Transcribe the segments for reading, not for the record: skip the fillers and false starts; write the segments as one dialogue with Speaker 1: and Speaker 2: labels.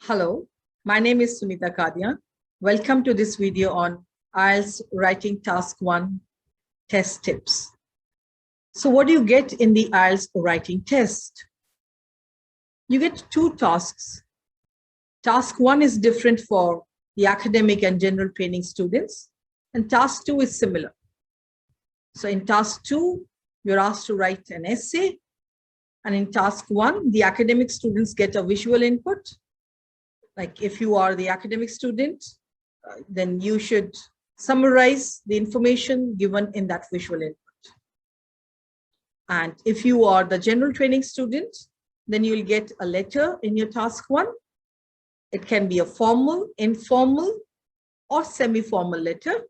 Speaker 1: Hello, my name is Sunita Kadian. Welcome to this video on IELTS Writing Task 1 test tips. So what do you get in the IELTS writing test? You get two tasks. Task 1 is different for the academic and general training students, and task 2 is similar. So in task 2, you're asked to write an essay, and in task 1, the academic students get a visual input. Like if you are the academic student, then you should summarize the information given in that visual input. And if you are the general training student, then you'll get a letter in your task 1. It can be a formal, informal, or semi-formal letter.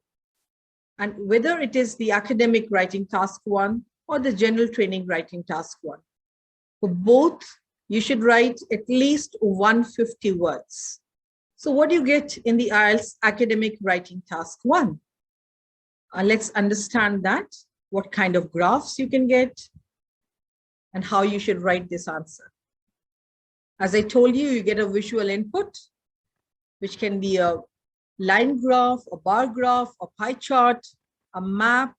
Speaker 1: And whether it is the academic writing task 1 or the general training writing task 1, for both, you should write at least 150 words. So what do you get in the IELTS academic writing task 1? Let's understand that, what kind of graphs you can get and how you should write this answer. As I told you, you get a visual input, which can be a line graph, a bar graph, a pie chart, a map,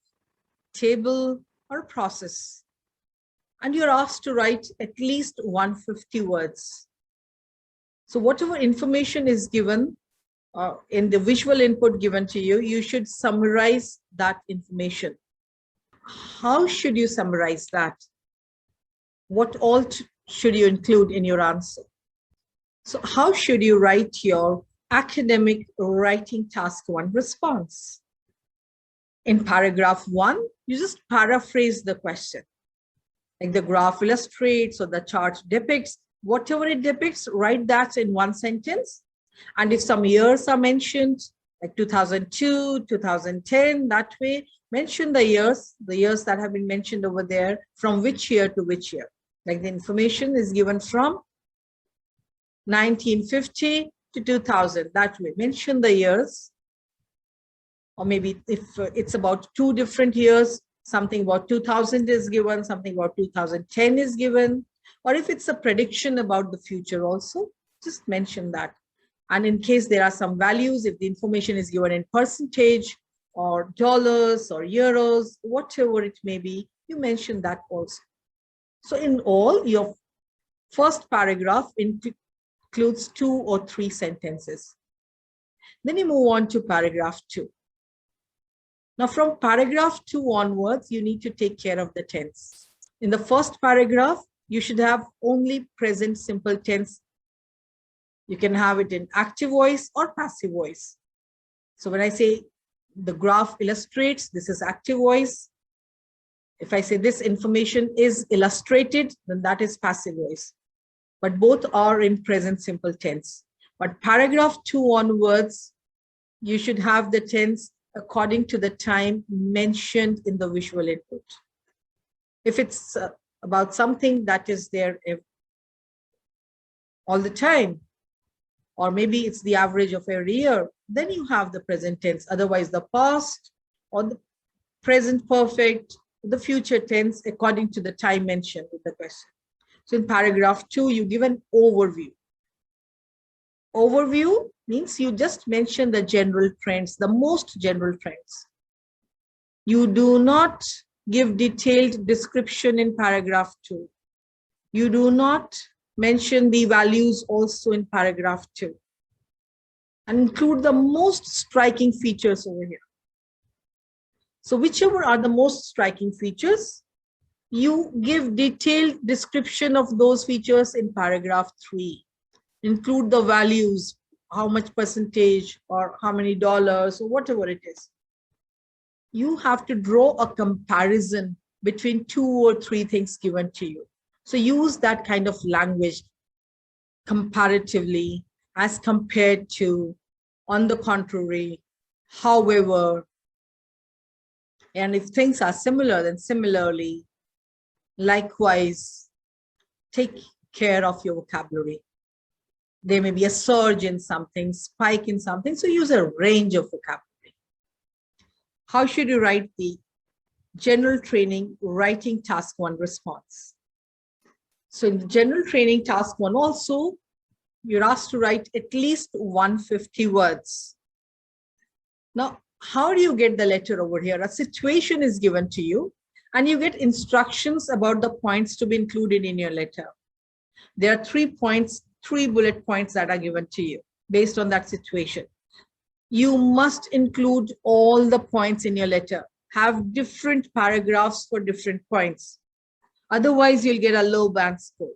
Speaker 1: table, or a process. And you're asked to write at least 150 words. So whatever information is given in the visual input given to you, you should summarize that information. How should you summarize that? What all should you include in your answer? So how should you write your academic writing task 1 response? In paragraph 1, you just paraphrase the question. Like the graph illustrates or the chart depicts, whatever it depicts, write that in one sentence. And if some years are mentioned, like 2002, 2010, that way, mention the years that have been mentioned over there, from which year to which year. Like the information is given from 1950 to 2000, that way. Mention the years. Or maybe if it's about 2 different years, something about 2000 is given, something about 2010 is given, or if it's a prediction about the future also, just mention that. And in case there are some values, if the information is given in percentage or dollars or euros, whatever it may be, you mention that also. So in all, your first paragraph includes 2 or 3 sentences. Then you move on to paragraph 2. Now, from paragraph 2 onwards, you need to take care of the tense. In the first paragraph, you should have only present simple tense. You can have it in active voice or passive voice. So when I say the graph illustrates, this is active voice. If I say this information is illustrated, then that is passive voice. But both are in present simple tense. But paragraph 2 onwards, you should have the tense according to the time mentioned in the visual input. If it's about something that is there all the time, or maybe it's the average of every year, then you have the present tense. Otherwise, the past or the present perfect, the future tense, according to the time mentioned in the question. So in paragraph 2, you give an overview. Overview means you just mention the general trends, the most general trends. You do not give detailed description in paragraph 2. You do not mention the values also in paragraph 2. And include the most striking features over here. So whichever are the most striking features, you give detailed description of those features in paragraph 3. Include the values, how much percentage or how many dollars or whatever it is. You have to draw a comparison between 2 or 3 things given to you. So use that kind of language comparatively, as compared to, on the contrary, however. And if things are similar, then similarly, likewise. Take care of your vocabulary. There may be a surge in something, spike in something, so use a range of vocabulary. How should you write the general training writing task 1 response? So in the general training task 1 also, you're asked to write at least 150 words. Now, how do you get the letter over here? A situation is given to you and you get instructions about the points to be included in your letter. There are 3 points, 3 bullet points that are given to you based on that situation. You must include all the points in your letter. Have different paragraphs for different points. Otherwise, you'll get a low band score.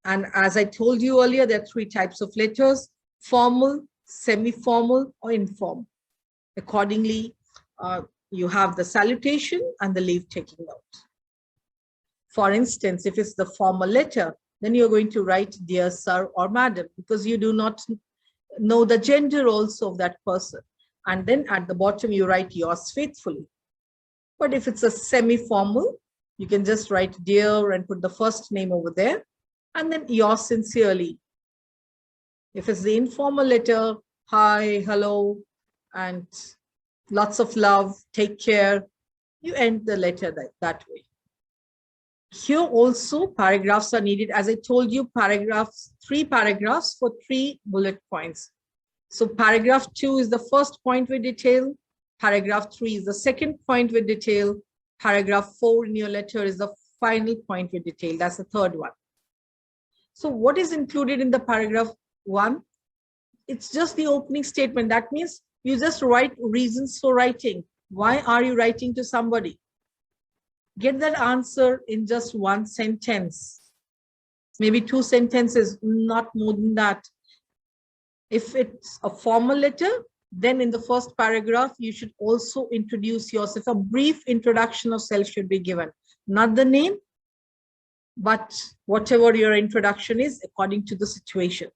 Speaker 1: And as I told you earlier, there are 3 types of letters: formal, semi-formal, or informal. Accordingly, you have the salutation and the leave-taking note. For instance, if it's the formal letter, then you're going to write dear sir or madam, because you do not know the gender also of that person. And then at the bottom, you write yours faithfully. But if it's a semi-formal, you can just write dear and put the first name over there, and then yours sincerely. If it's the informal letter, hi, hello, and lots of love, take care, you end the letter that way. Here also paragraphs are needed. As I told you, 3 paragraphs for 3 bullet points. So paragraph 2 is the first point with detail. Paragraph 3 is the second point with detail. Paragraph 4 in your letter is the final point with detail. That's the third one. So what is included in the paragraph 1? It's just the opening statement. That means you just write reasons for writing. Why are you writing to somebody? Get that answer in just 1 sentence, maybe 2 sentences, not more than that. If it's a formal letter, then in the first paragraph, you should also introduce yourself. A brief introduction of self should be given, not the name, but whatever your introduction is according to the situation.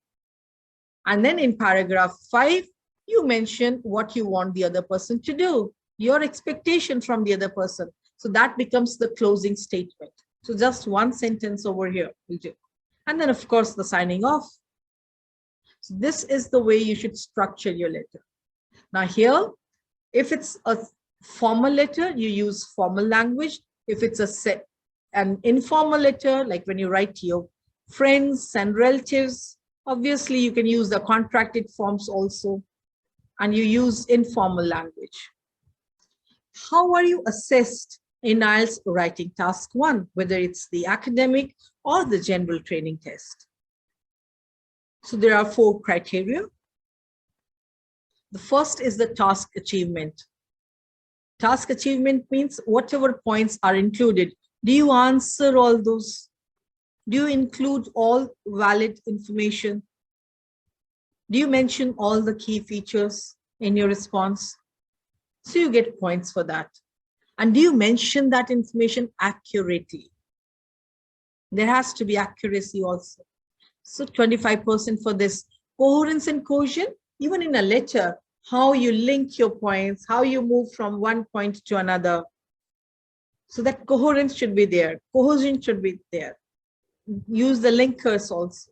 Speaker 1: And then in paragraph 5, you mention what you want the other person to do, your expectation from the other person. So that becomes the closing statement. So just 1 sentence over here will do. And then of course the signing off. So this is the way you should structure your letter. Now here, if it's a formal letter, you use formal language. If it's an informal letter, like when you write to your friends and relatives, obviously you can use the contracted forms also, and you use informal language. How are you assessed in IELTS writing task 1, whether it's the academic or the general training test? So there are 4 criteria. The first is the task achievement. Task achievement means whatever points are included. Do you answer all those? Do you include all valid information? Do you mention all the key features in your response? So you get points for that. And do you mention that information accurately? There has to be accuracy also. So 25% for this. Coherence and cohesion, even in a letter, how you link your points, how you move from one point to another. So that coherence should be there. Cohesion should be there. Use the linkers also.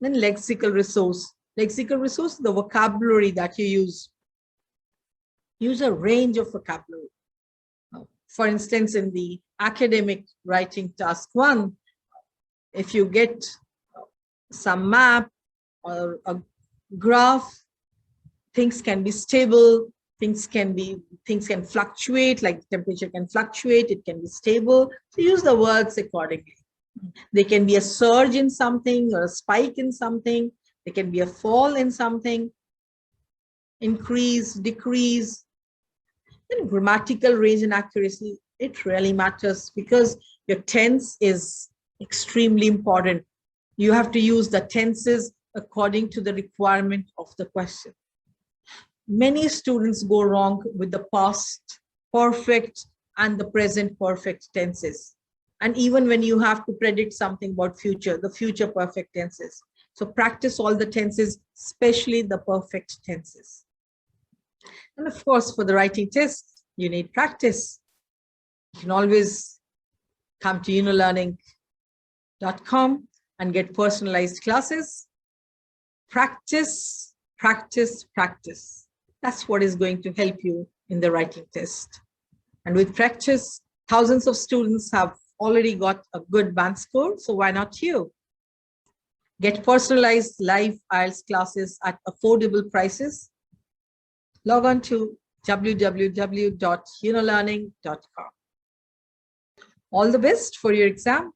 Speaker 1: Then lexical resource. Lexical resource, the vocabulary that you use. Use a range of vocabulary. For instance, in the academic writing task 1, if you get some map or a graph, things can be stable, things can fluctuate, like temperature can fluctuate, it can be stable. So use the words accordingly. There can be a surge in something or a spike in something. There can be a fall in something, increase, decrease. Then grammatical range and accuracy, it really matters because your tense is extremely important. You have to use the tenses according to the requirement of the question. Many students go wrong with the past perfect and the present perfect tenses. And even when you have to predict something about future, the future perfect tenses. So practice all the tenses, especially the perfect tenses. And of course, for the writing test, you need practice. You can always come to unilearning.com and get personalized classes. Practice, practice, practice. That's what is going to help you in the writing test. And with practice, thousands of students have already got a good band score, so why not you? Get personalized live IELTS classes at affordable prices. Log on to www.unolearning.com. All the best for your exam.